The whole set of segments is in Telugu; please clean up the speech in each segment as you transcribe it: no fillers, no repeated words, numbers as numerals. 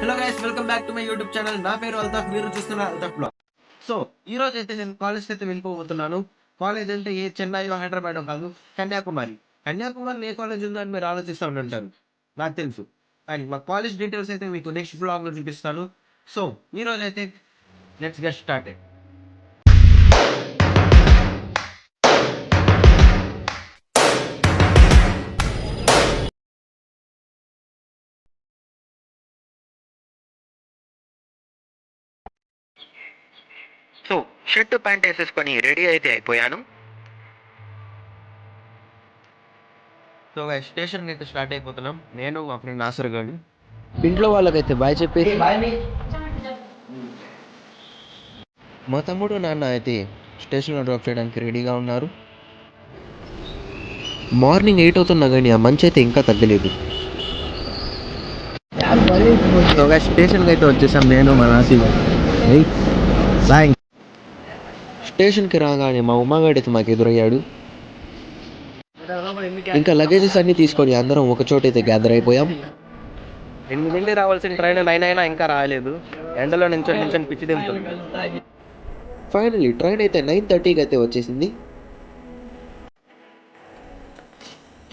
Hello guys, welcome back to my YouTube channel. నా పేరు అల్తాఫ్, మీరు చూస్తున్న అల్తాఫ్ బ్లాగ్. సో ఈ రోజు అయితే నేను కాలేజ్కి అయితే వెళ్ళిపోతున్నాను. కాలేజ్ అంటే ఏ చెన్నై హైదరాబాద్ కాదు, కన్యాకుమారి. కన్యాకుమారి ఏ కాలేజ్ ఉందో అని మీరు ఆలోచిస్తూ ఉంటారు, నాకు తెలుసు. అండ్ మా కాలేజ్ డీటెయిల్స్ అయితే మీకు నెక్స్ట్ బ్లాగ్లో చూపిస్తాను. సో ఈ రోజు అయితే let's get started. So shirt pant వేసేసుకొని రెడీ అయితే అయిపోయాను. సో స్టేషన్కి అయితే స్టార్ట్ అయిపోతున్నాం, నేను మా ఫ్రెండ్ నాసర్ గారు. ఇంట్లో వాళ్ళకైతే బాయ్ చెప్పేసి మా తమ్ముడు నాన్న అయితే స్టేషన్లో డ్రాప్ చేయడానికి రెడీగా ఉన్నారు. మార్నింగ్ 8 అవుతున్నా కానీ ఆ మంచి అయితే ఇంకా తగ్గలేదు. స్టేషన్కి అయితే వచ్చేసాం, నేను మా నాసి. స్టేషన్కి రాగానే మా ఉమాగాడి అయితే మాకు ఎదురయ్యాడు. ఇంకా లగేజెస్ అన్ని తీసుకొని అందరం ఒక చోట అయితే గ్యాదర్ అయిపోయాం. 8 రావాల్సిన ట్రైన్ 9 అయినా ఇంకా రాలేదు. ఎండలో నించొని పిచ్చి దింపుతుంది. ఫైనలీ ట్రైన్ అయితే 9:30కి అయితే వచ్చేసింది.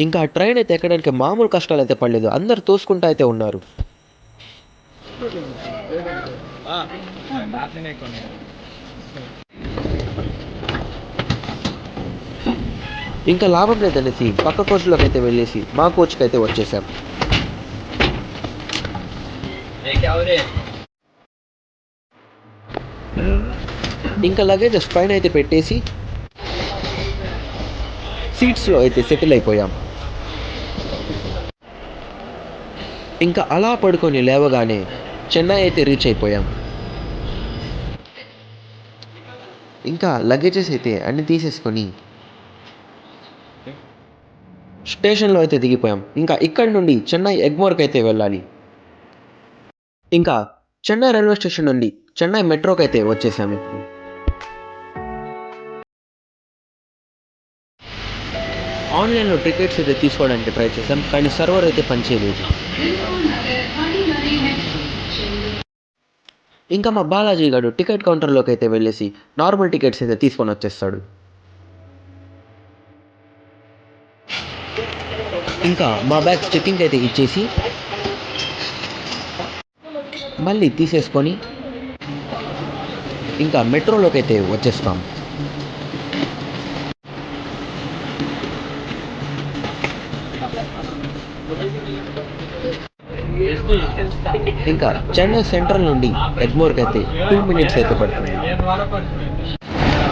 ఇంకా ఆ ట్రైన్ అయితే ఎక్కడానికి మామూలు కష్టాలు అయితే పడలేదు, అందరు తోసుకుంటూ అయితే ఉన్నారు. ఇంకా లాభం లేదనేసి పక్క కోచ్లోకి అయితే వెళ్ళేసి మా కోచ్కి అయితే వచ్చేసాం. ఇంకా లగేజెస్ పైన అయితే పెట్టేసి సీట్స్లో అయితే సెటిల్ అయిపోయాం. ఇంకా అలా పడుకొని లేవగానే చెన్నై అయితే రీచ్ అయిపోయాం. ఇంకా లగేజెస్ అయితే అన్ని తీసేసుకొని స్టేషన్లో అయితే దిగిపోయాం. ఇంకా ఇక్కడి నుండి చెన్నై ఎగ్మోర్కి అయితే వెళ్ళాలి. ఇంకా చెన్నై రైల్వే స్టేషన్ నుండి చెన్నై మెట్రోకి అయితే వచ్చేసాము. ఆన్లైన్లో టికెట్స్ అయితే తీసుకోవడానికి ట్రై చేసాం, కానీ సర్వర్ అయితే పనిచేయలేదు. ఇంకా మా బాలాజీ గారు టికెట్ కౌంటర్లోకి అయితే వెళ్ళేసి నార్మల్ టికెట్స్ అయితే తీసుకొని వచ్చేస్తాడు. ఇంకా మా బ్యాగ్స్ చెక్కింగ్ అయితే ఇచ్చేసి మళ్ళీ తీసేసుకొని ఇంకా మెట్రోలోకి అయితే వచ్చేస్తాం. ఇంకా చెన్నై సెంట్రల్ నుండి ఎగ్మోర్కి అయితే 2 minutes అయితే పడుతుంది.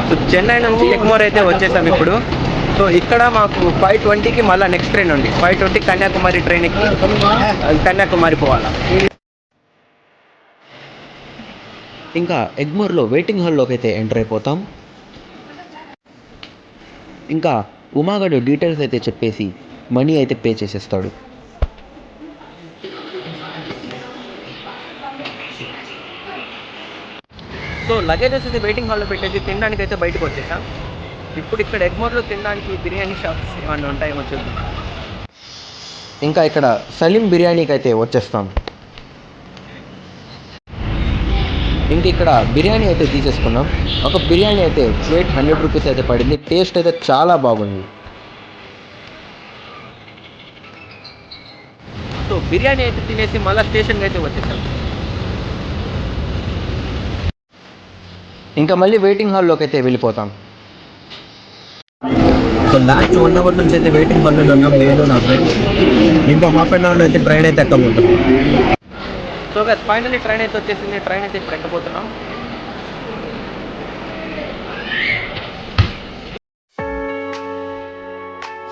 సో చెన్నై నుంచి ఎగ్మోర్ అయితే వచ్చేసాం ఇప్పుడు. సో ఇక్కడ మాకు 5:20కి మళ్ళీ నెక్స్ట్ ట్రైన్ ఉంది. 5:20 కన్యాకుమారి ట్రైన్ ఎక్కి కన్యాకుమారి పోవాలా. ఇంకా ఎగ్మోర్లో వెయిటింగ్ హాల్లోకి అయితే ఎంటర్ అయిపోతాం. ఇంకా ఉమాగడు డీటెయిల్స్ అయితే చెప్పేసి మనీ అయితే పే చేసేస్తాడు. సో లగేజెస్ అయితే వెయిటింగ్ హాల్లో పెట్టేసి తినడానికి అయితే బయటకు వచ్చేసాం. ఇప్పుడు ఇక్కడ ఎగ్మోర్లో తినడానికి బిర్యానీ షాప్స్ ఏమన్నా ఉంటాయేమో చూద్దాం. ఇంకా ఇక్కడ సలీం బిర్యానీకి అయితే వచ్చేస్తాం. ఇంక ఇక్కడ బిర్యానీ అయితే తీసేసుకున్నాం. ఒక బిర్యానీ అయితే ప్లేట్ 100 రూపీస్ అయితే పడింది. టేస్ట్ అయితే చాలా బాగుంది. సో బిర్యానీ అయితే తినేసి మళ్ళీ స్టేషన్కి అయితే వచ్చేసాం. ఇంకా మళ్ళీ వెయిటింగ్ హాల్లోకి అయితే వెళ్ళిపోతాం. సో లాస్ట్ 1 hour నుంచి అయితే వెయిటింగ్ హాల్లో ఉన్నాం, నేను నా ఫ్రెండ్. ఇంకో హాఫ్ అన్ అవర్లో అయితే ట్రైన్ అయితే ఎక్కబోతాం. సో ఫైనల్లీ ట్రైన్ అయితే వచ్చేసింది. ట్రైన్ అయితే ఇప్పుడు ఎక్కబోతున్నాం.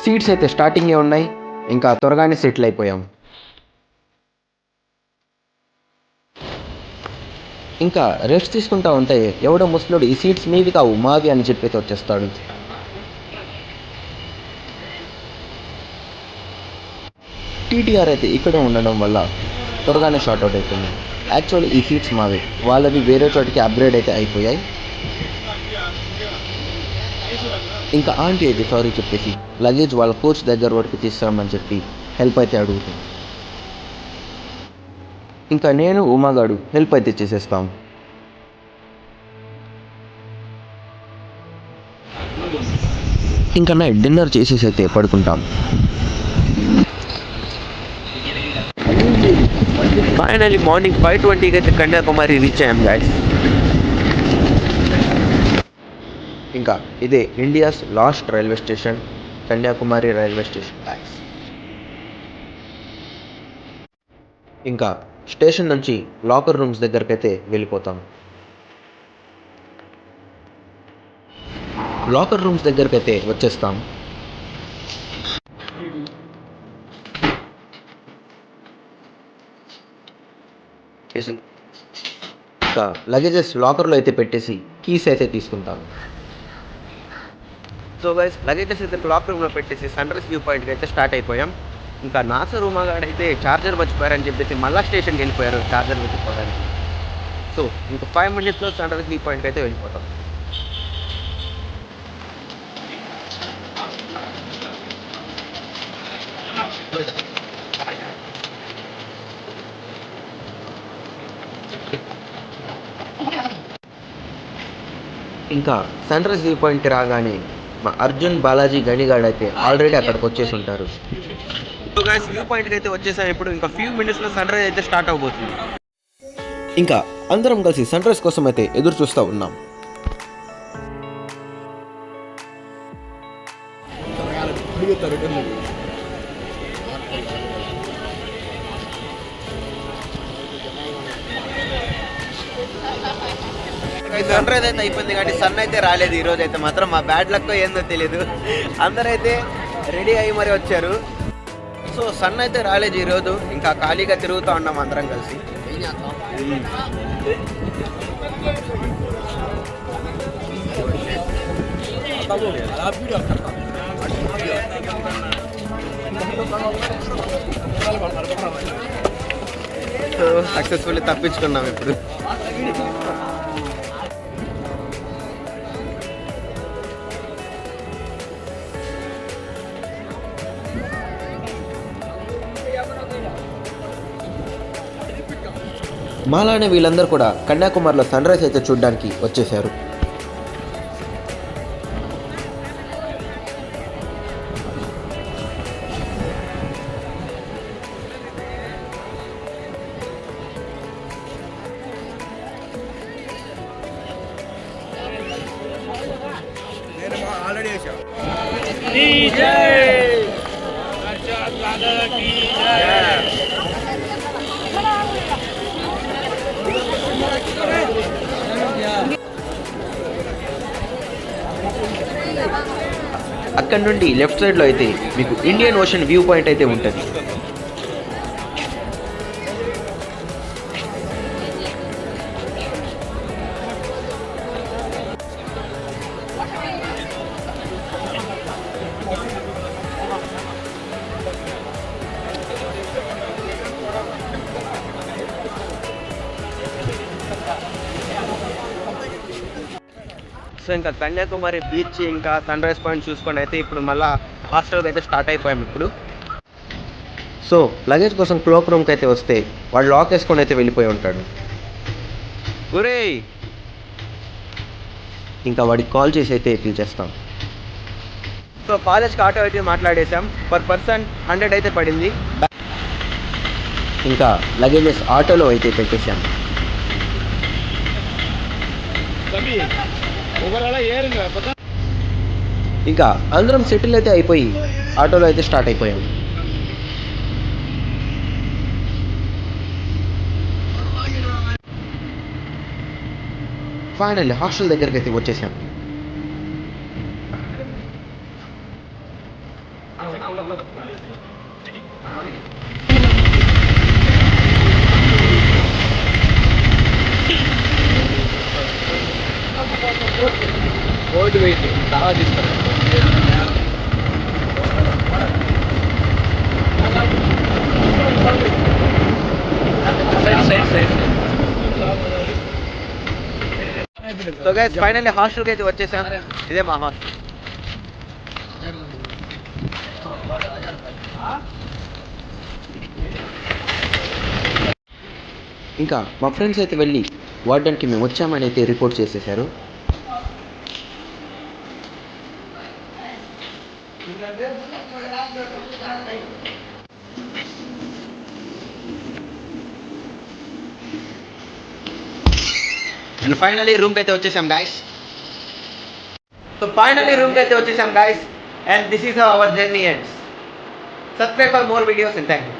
సీట్స్ అయితే స్టార్టింగే ఉన్నాయి, ఇంకా త్వరగానే సెటిల్ అయిపోయాం. ఇంకా రెస్ట్ తీసుకుంటా ఉంటే ఎవడో ముసలుడు ఈ సీట్స్ మీవి కావు మావి అని చెప్పేసి వచ్చేస్తాడు. టీటీఆర్ అయితే ఇక్కడ ఉండడం వల్ల త్వరగానే షార్ట్ అవుట్ అయిపోయింది. యాక్చువల్లీ ఈ సీట్స్ మావే, వాళ్ళవి వేరే చోటికి అప్గ్రేడ్ అయితే అయిపోయాయి. ఇంకా ఆంటీ అయితే సారీ చెప్పేసి లగేజ్ వాళ్ళ కోచ్ దగ్గర వరకు తీసుకురామని చెప్పి హెల్ప్ అయితే అడుగుతుంది. ఇంకా నేను ఉమాగాడు హెల్ప్ అయితే చేసేస్తాం. ఇంకా నైట్ డిన్నర్ చేసేసి అయితే పడుకుంటాం. ఫైనల్లీ మార్నింగ్ 5:20కి అయితే కన్యాకుమారి రీచ్ అయ్యాం గైస్. ఇంకా ఇదే India's last railway station, Kanyakumari railway station guys. ఇంకా స్టేషన్ నుంచి లాకర్ రూమ్స్ దగ్గరికి అయితే వెళ్ళిపోతాం. లాకర్ రూమ్స్ దగ్గరికి అయితే వచ్చేస్తాం. ఇంకా లగేజెస్ లాకర్లో అయితే పెట్టేసి కీస్ అయితే తీసుకుంటాను. సో గైస్ లగేజెస్ అయితే లాకర్ రూమ్లో పెట్టేసి సన్ రైజ్ వ్యూ పాయింట్కి అయితే స్టార్ట్ అయిపోయాం. ఇంకా నాసర్ ఉమాగాడు అయితే చార్జర్ మర్చిపోయారని చెప్పేసి మళ్ళీ స్టేషన్కి వెళ్ళిపోయారు చార్జర్ వెతుక్కోవడానికి. సో ఇంకా 5 minutesలో సన్ రైజ్ వ్యూ పాయింట్కి అయితే వెళ్ళిపోతాం. ఇంకా సన్ రైజ్ వ్యూ పాయింట్కి రాగానే మా అర్జున్, బాలాజీ, గణిగాడ్ అయితే ఆల్రెడీ అక్కడికి వచ్చేసి ఉంటారు. సో గైస్ వ్యూ పాయింట్కి అయితే వచ్చేసాం. ఇప్పుడు ఇంకా ఫ్యూ మినిట్స్లో సన్ రైజ్ అయితే స్టార్ట్ అవబోతుంది. ఇంకా అందరం కలిసి సన్ రైజ్ కోసం అయితే ఎదురు చూస్తూ ఉన్నాం. సన్ రైజ్ అయితే అయిపోయింది కానీ సన్ అయితే రాలేదు. ఈరోజు అయితే మాత్రం మా బ్యాడ్ లక్ ఏందో తెలియదు. అందరైతే రెడీ అయ్యి మరి వచ్చారు. సో సన్ అయితే రాలేదు ఈరోజు. ఇంకా ఖాళీగా తిరుగుతూ ఉన్నాం అందరం కలిసి. సో సక్సెస్ఫుల్లీ తప్పించుకున్నాం ఇప్పుడు. మాలానే వీళ్ళందరూ కూడా కన్యాకుమారిలో సన్ రైజ్ అయితే చూడడానికి వచ్చేసారు. అక్కడ నుండి లెఫ్ట్ సైడ్లో అయితే మీకు ఇండియన్ ఓషన్ వ్యూ పాయింట్ అయితే ఉంటుంది. సో ఇంకా కన్యాకుమారి బీచ్ ఇంకా సన్ రైజ్ పాయింట్ చూసుకొని అయితే ఇప్పుడు మళ్ళీ హాస్టల్కి అయితే స్టార్ట్ అయిపోయాం ఇప్పుడు. సో లగేజ్ కోసం క్లోక్ రూమ్కి అయితే వస్తే వాడు లాక్ వేసుకొని అయితే వెళ్ళిపోయి ఉంటాడు. ఒరే ఇంకా వాడికి కాల్ చేసి అయితే పిలిచేస్తాం. సో కాలేజ్కి ఆటో అయితే మాట్లాడేసాం. పర్ పర్సన్ 100 అయితే పడింది. ఇంకా లగేజెస్ ఆటోలో అయితే పెట్టేసాం. ఇంకా అందరం సెటిల్ అయితే అయిపోయి ఆటోలో అయితే స్టార్ట్ అయిపోయాం. ఫైనల్లీ హాస్టల్ దగ్గరికి అయితే వచ్చేసాం. సో గైస్ ఫైనల్లీ హాస్టల్కి అయితే వచ్చేసాం. ఇదే మా హాస్టల్. ఇంకా మా ఫ్రెండ్స్ అయితే వెళ్ళి వార్డెన్కి మేము వచ్చామని అయితే రిపోర్ట్ చేసేసారు. అండ్ ఫైనలీ రూమ్కి అయితే వచ్చేసాం guys. And this is our journey ends. Subscribe for more videos and thank you.